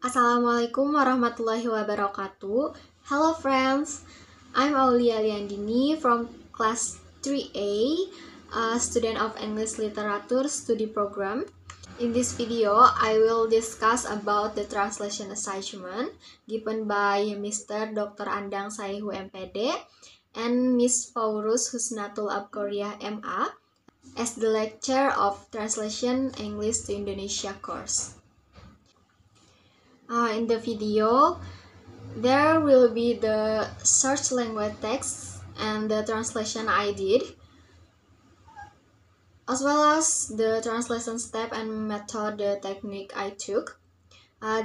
Assalamualaikum warahmatullahi wabarakatuh. Hello friends, I'm Aulia Liandini from class 3A, a student of English Literature Study Program. In this video, I will discuss about the translation assignment given by Mr. Dr. Andang Saihu MPD and Miss Faurus Husnatul Abkoriah MA as the lecturer of Translation English to Indonesia course. In the video, there will be the search language text and the translation I did, as well as the translation step and method, the technique I took.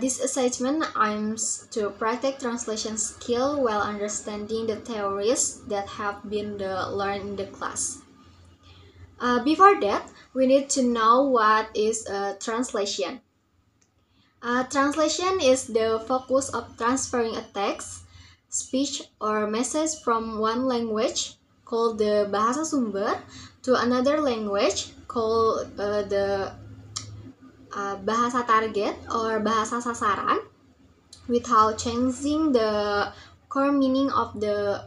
This assessment aims to practice translation skill while understanding the theories that have been learned in the class. Before that, we need to know what is a translation. Translation is the focus of transferring a text, speech, or message from one language, called the bahasa sumber, to another language, called the bahasa target or bahasa sasaran, without changing the core meaning of the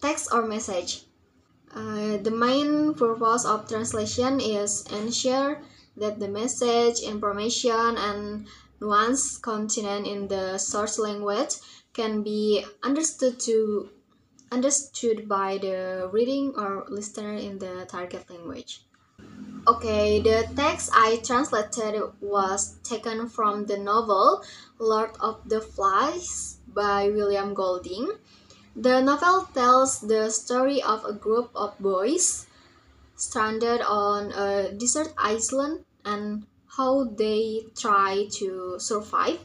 text or message. The main purpose of translation is ensure that the message, information, and nuance contained in the source language can be understood by the reading or listener in the target language. Okay, the text I translated was taken from the novel Lord of the Flies by William Golding. The novel tells the story of a group of boys stranded on a desert island and how they try to survive.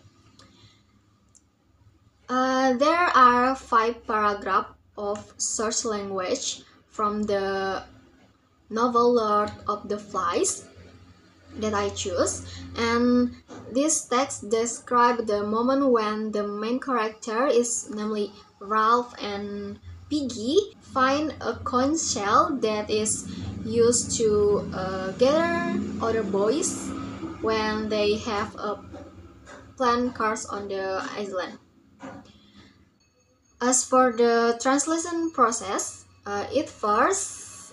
There are 5 paragraphs of search language from the novel Lord of the Flies that I choose, and this text describes the moment when the main character is namely Ralph and Piggy find a conch shell that is used to gather other boys when they have a planned course on the island. As for the translation process, it first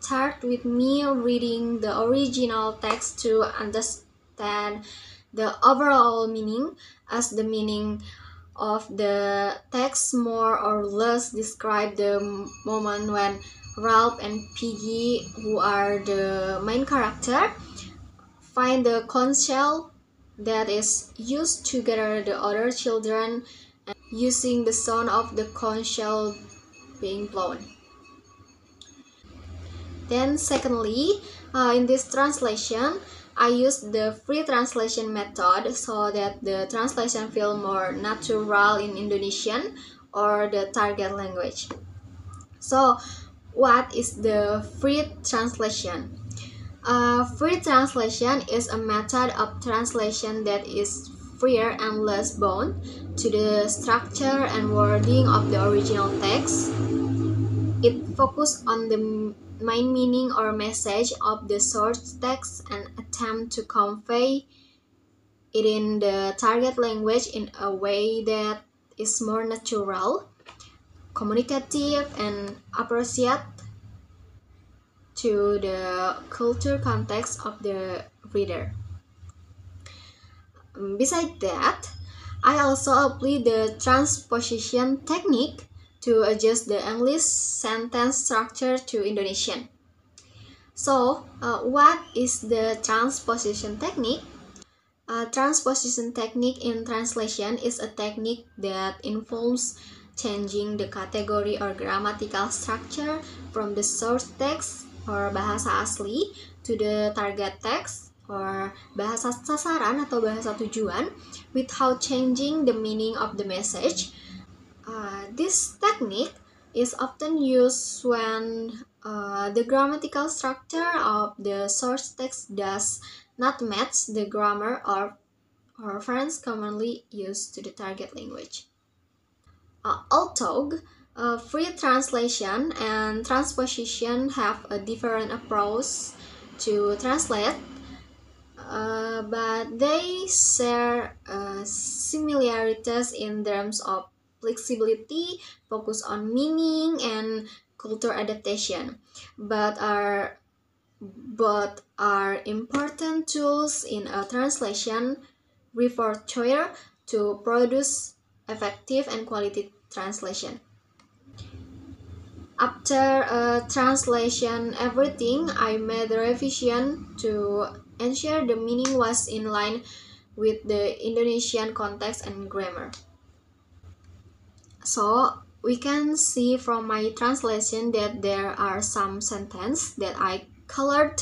starts with me reading the original text to understand the overall meaning, as the meaning of the text more or less describe the moment when Ralph and Piggy, who are the main character, find the conch shell that is used to gather the other children using the sound of the conch shell being blown. Then secondly, in this translation, I used the free translation method so that the translation feel more natural in Indonesian or the target language. So, what is the free translation? Free translation is a method of translation that is freer and less bound to the structure and wording of the original text. It focuses on the main meaning or message of the source text and attempt to convey it in the target language in a way that is more natural, communicative, and appropriate to the culture context of the reader. Besides that, I also apply the transposition technique to adjust the English sentence structure to Indonesian. So, what is the transposition technique? Transposition technique in translation is a technique that involves changing the category or grammatical structure from the source text or bahasa asli to the target text or bahasa sasaran atau bahasa tujuan without changing the meaning of the message. This technique is often used when the grammatical structure of the source text does not match the grammar or reference commonly used to the target language. Although free translation and transposition have a different approach to translate, but they share similarities in terms of flexibility, focus on meaning, and culture adaptation, but are important tools in a translation repertoire to produce effective and quality translation. After translation everything, I made a revision to ensure the meaning was in line with the Indonesian context and grammar. So we can see from my translation that there are some sentences that I colored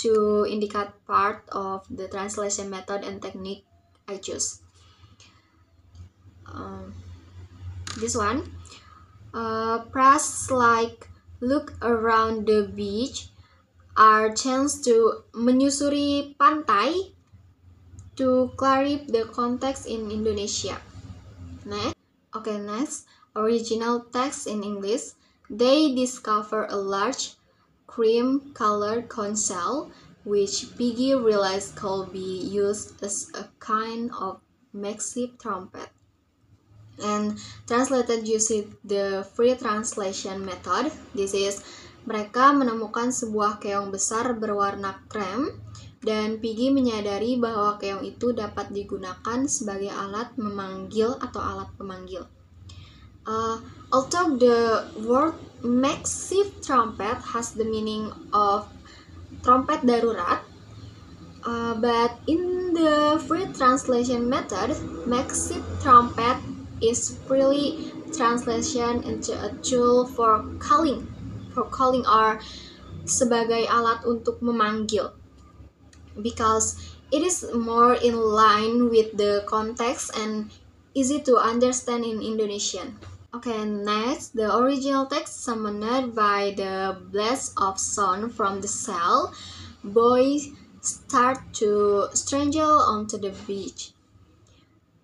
to indicate part of the translation method and technique I choose. This one, phrases like look around the beach are chance to menyusuri pantai to clarify the context in Indonesia. Next, original text in English. They discover a large cream-colored conch shell, which Piggy realized could be used as a kind of makeshift trumpet. And translated using the free translation method. This is, mereka menemukan sebuah keong besar berwarna krem, dan Piggy menyadari bahwa keong itu dapat digunakan sebagai alat memanggil atau alat pemanggil. Although the word makeshift trumpet has the meaning of trompet darurat, but in the free translation method, makeshift trumpet is freely translation into a tool for calling or sebagai alat untuk memanggil, because it is more in line with the context and easy to understand in Indonesian. Next, the original text summoned by the blast of sound from the cell. Boys start to strangle onto the beach.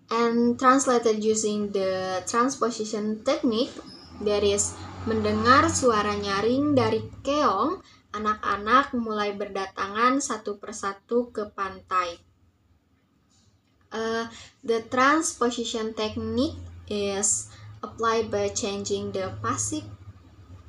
And translated using the transposition technique, that is, mendengar suara nyaring dari keong, anak-anak mulai berdatangan satu persatu ke pantai. The transposition technique is applied by changing the passive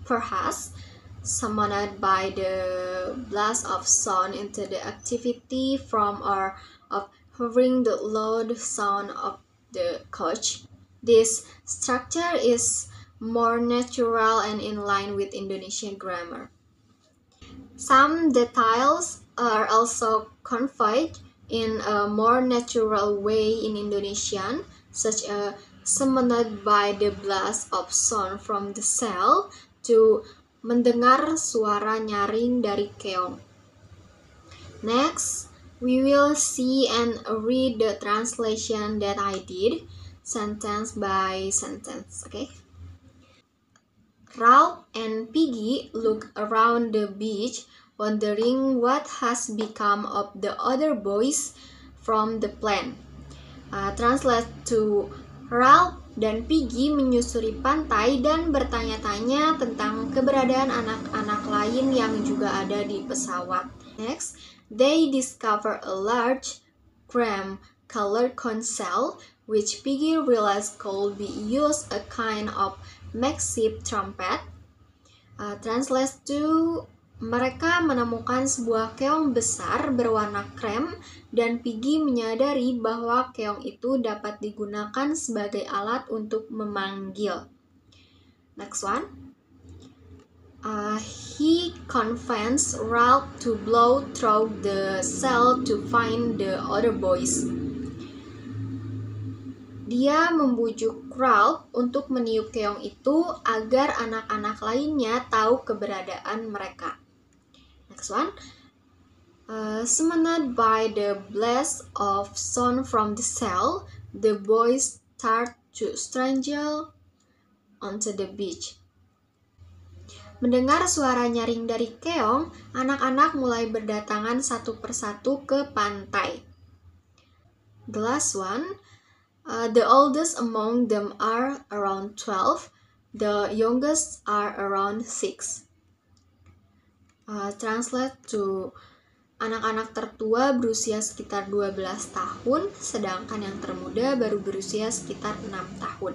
phrase summoned by the blast of sound into the activity form or of hearing the loud sound of the coach. This structure is more natural and in line with Indonesian grammar. Some details are also conveyed in a more natural way in Indonesian, such as summoned by the blast of sound from the cell to mendengar suara nyaring dari keong. Next, we will see and read the translation that I did, sentence by sentence, okay? Ralph and Piggy look around the beach, wondering what has become of the other boys from the plane. Translate to, Ralph dan Piggy menyusuri pantai dan bertanya-tanya tentang keberadaan anak-anak lain yang juga ada di pesawat. Next, they discover a large cream-colored conch shell, which Piggy realized could be used a kind of makeshift trumpet. Translate to, mereka menemukan sebuah keong besar berwarna krem dan Piggy menyadari bahwa keong itu dapat digunakan sebagai alat untuk memanggil. Next one. He convinced Ralph to blow through the cell to find the other boys. Dia membujuk Ralph untuk meniup keong itu agar anak-anak lainnya tahu keberadaan mereka. Next one. Summoned by the blast of sound from the cell, the boys start to strangle onto the beach. Mendengar suara nyaring dari keong, anak-anak mulai berdatangan satu persatu ke pantai. The last one. The oldest among them are around 12. The youngest are around 6. Translate to, Anak-anak tertua berusia sekitar 12 tahun, sedangkan yang termuda baru berusia sekitar 6 tahun.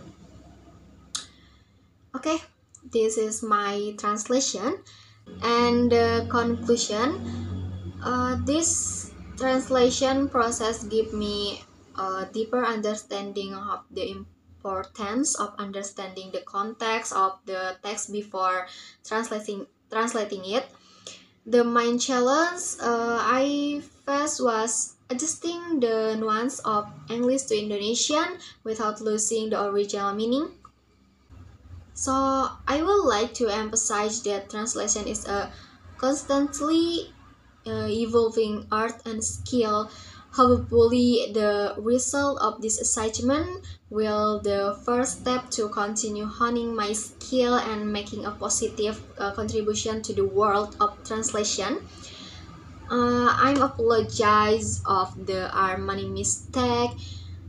Okay, this is my translation and the conclusion. This translation process give me a deeper understanding of the importance of understanding the context of the text before translating it. The main challenge I faced was adjusting the nuance of English to Indonesian without losing the original meaning. So I would like to emphasize that translation is a constantly evolving art and skill. Hopefully, the result of this assignment will the first step to continue honing my skill and making a positive contribution to the world of translation. I'm apologize of the many mistake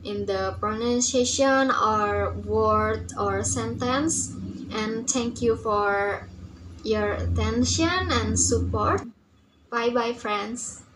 in the pronunciation or word or sentence, and thank you for your attention and support. Bye bye, friends.